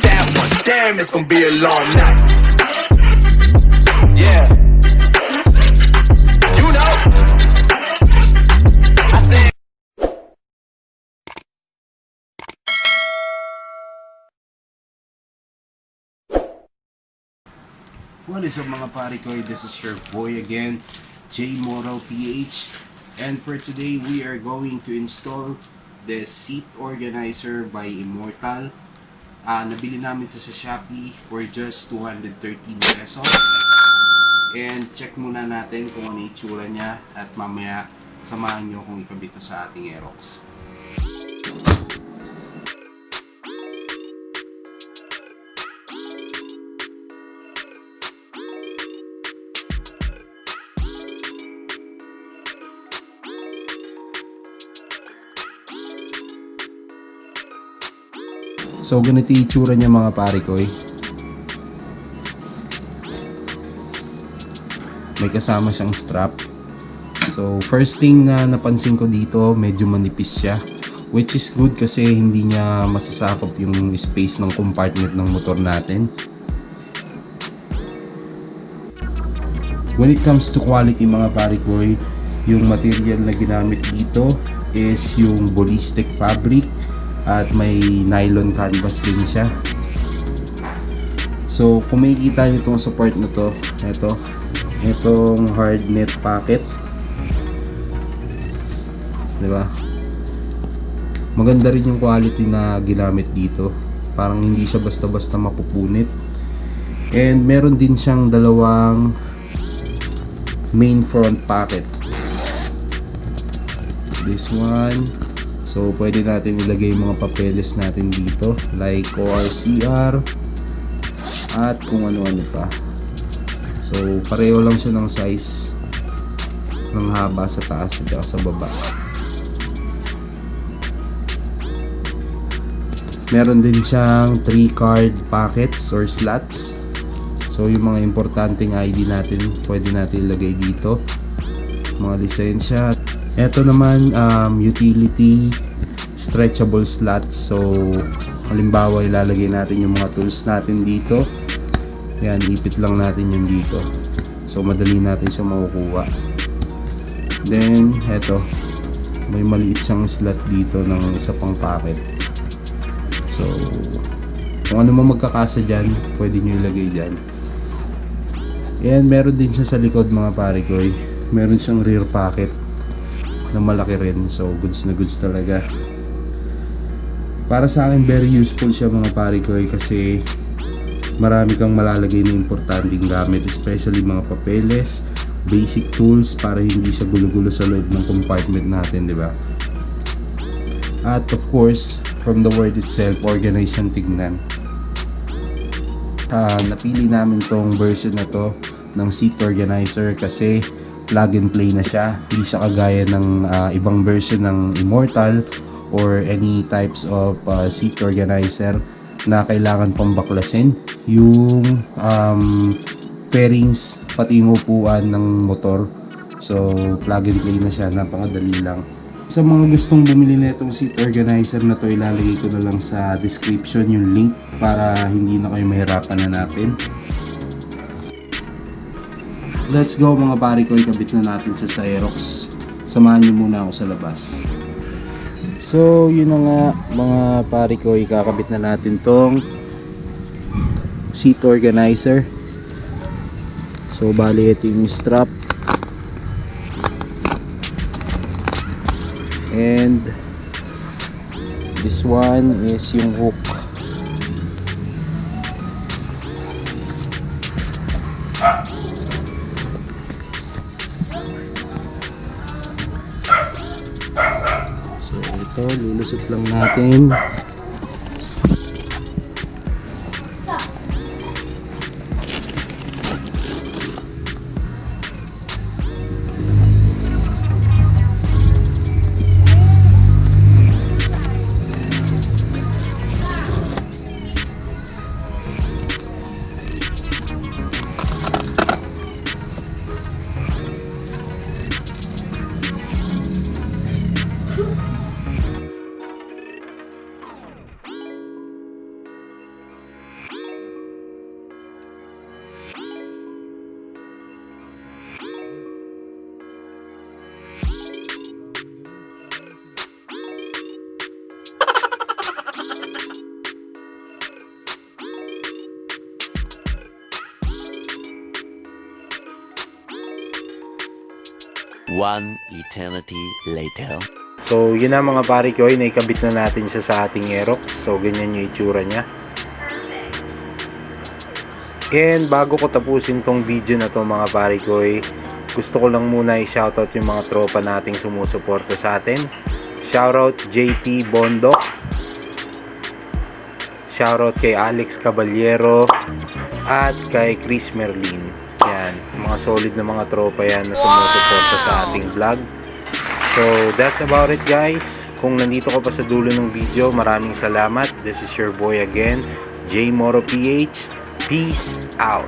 that one. Damn, it's gonna be a long night. Yeah. You know. I said. What is up mga pare ko? This is your boy again, Immortal PH. And for today, we are going to install the seat organizer by Immortal. Nabili namin sa Shopee for just 213 pesos. And check muna natin kung ano itsura niya at mamaya samahan nyo kung ikabit ito sa ating Aerox. So ganito yung itsura niya mga pare ko. May kasama siyang strap. So first thing na napansin ko dito, medyo manipis siya, which is good kasi hindi niya masasakop yung space ng compartment ng motor natin. When it comes to quality mga pare ko, yung material na ginamit dito is yung ballistic fabric at may nylon canvas din siya. So kung makikita nyo itong support na to, itong hard net pocket, diba? Maganda rin yung quality na ginamit dito, parang hindi siya basta-basta mapupunit. And meron din siyang dalawang main front pocket, this one. So pwede natin ilagay yung mga papeles natin dito like ORCR at kung ano-ano pa. So pareho lang siya ng size ng haba sa taas at sa baba. Meron din siyang 3 card pockets or slots. So yung mga importanteng ID natin pwede natin ilagay dito, mga lisensya. Ito naman utility stretchable slots. So halimbawa ilalagay natin yung mga tools natin dito. Yan, ipit lang natin yung dito. So madali natin siya makukuha. Then eto, may maliit siyang slot dito ng isa pang packet. So kung ano man magkakasa dyan, pwede nyo ilagay dyan. And meron din siya sa likod mga pare ko. Meron siyang rear pocket na malaki rin. So goods na goods talaga. Para sa akin very useful siya mga pare ko kasi marami kang malalagay na importanteng gamit, especially mga papeles, basic tools, para hindi siya gulo-gulo sa loob ng compartment natin, di ba? At of course, from the word itself, organized siyang tignan. Napili namin tong version na to ng seat organizer kasi plug and play na siya. Hindi siya kagaya ng ibang version ng Immortal or any types of seat organizer na kailangan pang baklasin yung pairings pati yung upuan ng motor. So plug and play na siya, napakadali lang. Sa mga gustong bumili na itong seat organizer na to, ilalagay ko na lang sa description yung link para hindi na kayo mahirapan hanapin. Let's go mga pare ko, ikabit na natin siya sa Aerox. Samahan niyo muna ako sa labas. So yun na nga mga pare ko, ikakabit na natin tong seat organizer. So bali ito yung strap and this one is yung hook. So ito, lulusot lang natin. One eternity later. So yun na mga pare ko, naikabit na natin siya sa ating Aerox. So ganyan yung itsura niya. And bago ko tapusin tong video na to mga pare ko, gusto ko lang muna i-shoutout yung mga tropa nating sumusuporta sa atin. Shoutout JP Bondok, shoutout kay Alex Caballero at kay Chris Merlin. Yan, mga solid na mga tropa yan na sumusuporta sa ating vlog. So that's about it guys. Kung nandito ka pa sa dulo ng video, maraming salamat. This is your boy again, J Moro PH. Peace out.